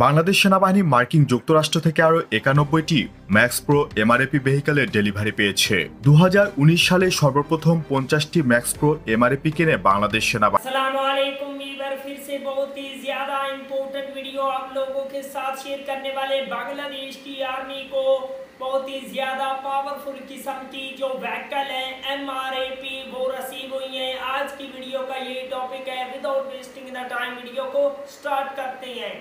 বাংলাদেশ সেনাবাহিনী মার্কিন যুক্তরাষ্ট্র থেকে আরও ৯১টি ম্যাক্স প্রো এমআরএপি ভেহিকেলের ডেলিভারি পেয়েছে। ২০১৯ সালে সর্বপ্রথম ৫০টি ম্যাক্স প্রো এমআরএপি কিনে বাংলাদেশ সেনাবাহিনী। फिर से बहुत ही ज्यादा इम्पोर्टेंट वीडियो आप लोगों के साथ शेयर करने वाले बांग्लादेश की आर्मी को बहुत ही ज्यादा पावरफुल किस्म की जो व्हीकल है एमआरएपी वो रिसीव हुई है। आज की वीडियो का ये टॉपिक है। Without wasting the time video को स्टार्ट करते हैं।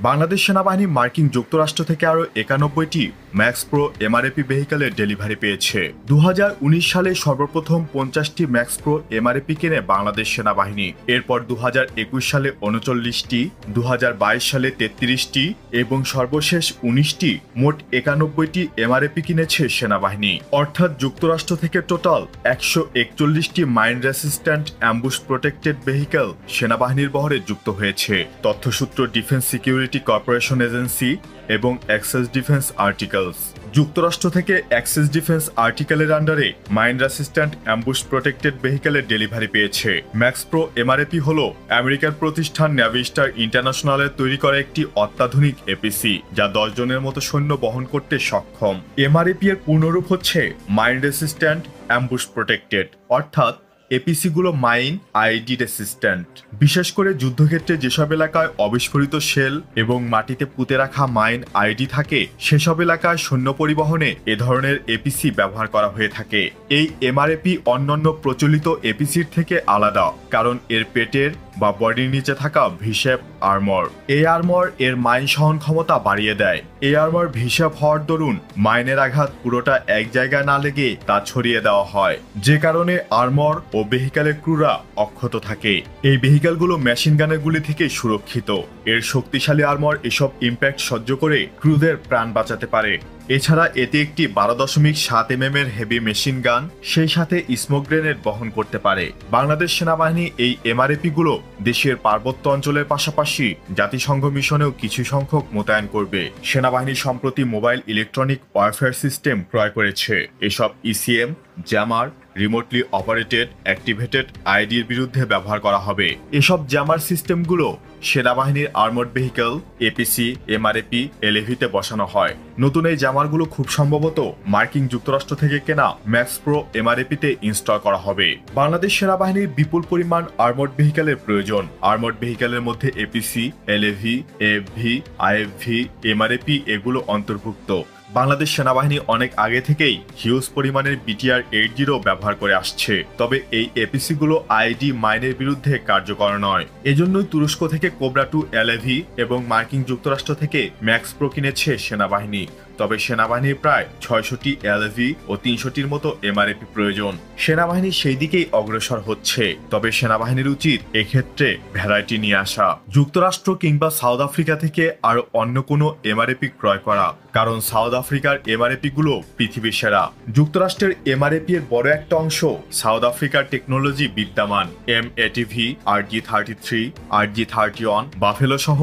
বাংলাদেশ সেনাবাহিনী মার্কিন যুক্তরাষ্ট্র থেকে আরও ৯১টি ম্যাক্স প্রো এমআরএপি ভেহিকেলের ডেলিভারি পেয়েছে। ২০১৯ সালে সর্বপ্রথম ৫০টি ম্যাক্স প্রো এমআরএপি কিনে বাংলাদেশ সেনাবাহিনী। এরপর ২০২১ সালে ৩৯টি, ২০২২ সালে ৩৩টি এবং সর্বশেষ ১৯টি, মোট ৯১টি এমআরএপি কিনেছে সেনাবাহিনী। অর্থাৎ যুক্তরাষ্ট্র থেকে টোটাল ১৪১টি mine resistant ambush protected vehicle সেনাবাহিনীর বহরে যুক্ত হয়েছে। তথ্যসূত্র ডিফেন্স সিকিউরিটি কর্পোরেশন এজেন্সি এবং অ্যাক্সেস ডিফেন্স আর্টিকেলস। যুক্তরাষ্ট্র থেকে অ্যাক্সেস ডিফেন্স আর্টিকেলের আন্ডারে মাইন রেসিস্ট্যান্ট অ্যাম্বুশ প্রোটেক্টেড ভেহিকেলের ডেলিভারি পেয়েছে। ম্যাক্স প্রো এমআরএপি হল আমেরিকার প্রতিষ্ঠান ন্যাভিস্টার ইন্টারন্যাশনালের তৈরি করা একটি অত্যাধুনিক এপিসি, যা ১০ জনের মতো সৈন্য বহন করতে সক্ষম। এমআরএপি এর পূর্ণরূপ হচ্ছে মাইন রেসিস্ট্যান্ট অ্যাম্বুশ প্রোটেক্টেড, অর্থাৎ এপিসিগুলো মাইন আইডি রেসিস্ট্যান্ট। বিশেষ করে যুদ্ধক্ষেত্রে যেসব এলাকায় অবিস্ফোরিত শেল এবং মাটিতে পুঁতে রাখা মাইন আইডি থাকে, সেসব এলাকায় সৈন্য পরিবহনে এ ধরনের এপিসি ব্যবহার করা হয়ে থাকে। এই এমআরএপি অন্যান্য প্রচলিত এপিসির থেকে আলাদা, কারণ এর পেটের বা বডির নিচে থাকা ভিশেপ আর্মর। এই আর্মর এর মাইন সহন ক্ষমতা বাড়িয়ে দেয়। এই আর্মর ভিশেপ হওয়ার দরুন মাইনের আঘাত পুরোটা এক জায়গায় না লেগে তা ছড়িয়ে দেওয়া হয়, যে কারণে আর্মর ও ভেহিকেলের ক্রুরা অক্ষত থাকে। এই ভেহিকেলগুলো মেশিন গানের গুলি থেকে সুরক্ষিত। এর শক্তিশালী আর্মর এসব ইম্প্যাক্ট সহ্য করে ক্রুদের প্রাণ বাঁচাতে পারে। এছাড়া এতে একটি ১২.৭ এর হেভি মেশিন গান, সেই সাথে স্মোক গ্রেনেড বহন করতে পারে। বাংলাদেশ সেনাবাহিনী এই এমআরএপি গুলো দেশের পার্বত্য অঞ্চলের পাশাপাশি জাতিসংঘ মিশনেও কিছু সংখ্যক মোতায়েন করবে। সেনাবাহিনী সম্প্রতি মোবাইল ইলেকট্রনিক ওয়ারফেয়ার সিস্টেম ক্রয় করেছে। এসব ECM, jammer, remotely operated activated আইডির বিরুদ্ধে ব্যবহার করা হবে। এসব জ্যামার সিস্টেমগুলো সেনাবাহিনীর আর্মড ভেহিকেল, এপিসি, এমআরএপি, এলএভিতে বসানো হয়। নতুন এই জ্যামারগুলো খুব সম্ভবত মার্কিন যুক্তরাষ্ট্র থেকে কেনা ম্যাক্স প্রো এমআরএপিতে ইনস্টল করা হবে। বাংলাদেশ সেনাবাহিনীর বিপুল পরিমাণ আর্মড ভেহিকেলের প্রয়োজন। আর্মড ভেহিকেলের মধ্যে এপিসি, এলএভি, এএফভি, আইএফভি, এমআরএপি এগুলো অন্তর্ভুক্ত। বাংলাদেশ সেনাবাহিনী অনেক আগে থেকেই হিউজ পরিমাণের BTR-80 ব্যবহার করে আসছে, তবে এই এপিসিগুলো আইডি মাইনের বিরুদ্ধে কার্যকর নয়। এজন্যই তুরস্ক থেকে কোবরা 2 এলএভি এবং মার্কিন যুক্তরাষ্ট্র থেকে ম্যাক্স প্রো কিনেছে সেনাবাহিনী। তবে সেনাবাহিনীর প্রায় ৬০০টি এলএভি ও ৩০০টির মতো এমআরএপি প্রয়োজন। সেনাবাহিনী সেই দিকেই অগ্রসর হচ্ছে, তবে সেনাবাহিনীর উচিত এক্ষেত্রে ভ্যারাইটি নিয়ে আসা। যুক্তরাষ্ট্র কিংবা সাউথ আফ্রিকা থেকে আরো অন্য কোনো এমআরএপি ক্রয় করা, কারণ সাউথ আফ্রিকার এমআরএপি গুলো পৃথিবীর সেরা। যুক্তরাষ্ট্রের এমআরএপি এর বড় একটা অংশ সাউথ আফ্রিকার টেকনোলজি বিদ্যমান। M-ATV, RG-33, RG-31, বাফেলো সহ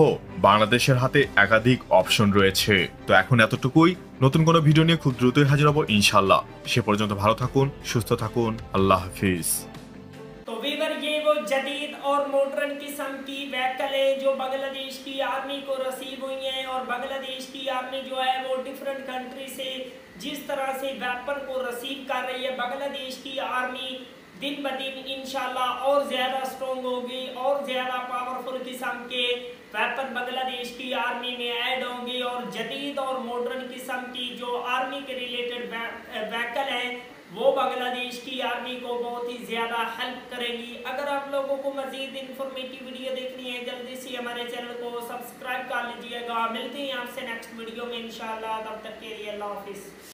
বাংলাদেশের হাতে একাধিক অপশন রয়েছে। তো এখন এতটুকুই। নতুন কোনো ভিডিও নিয়ে খুব দ্রুতই হাজির হব ইনশাল্লাহ। সে পর্যন্ত ভালো থাকুন, সুস্থ থাকুন। আল্লাহ হাফিজ। तो वीवर ये वो जदीद और मॉडर्न किस्म की व्हीकल है जो बांग्लादेश की आर्मी को रिसीव हुई है। और बांग्लादेश की आर्मी जो है वो डिफरेंट कंट्री से जिस तरह से वेपन को रिसीव कर रही है, बांग्लादेश की आर्मी दिन ब दिन इंशाल्लाह और ज़्यादा स्ट्रॉन्ग होगी और ज़्यादा पावरफुल किस्म के वेपन बांग्लादेश की आर्मी में ऐड होंगे। और जदीद और मॉडर्न किस्म की जो आर्मी के रिलेटेड व्हीकल हैं वो बांग्लादेश की आर्मी को बहुत ही ज़्यादा हेल्प करेगी। अगर आप लोगों को मज़ीद इन्फॉर्मेटिव वीडियो देखनी है, जल्दी से हमारे चैनल को सब्सक्राइब कर लीजिएगा। मिलते हैं आपसे नेक्स्ट वीडियो में इंशाल्लाह। तब तक के लिए अल्लाह हाफिज़।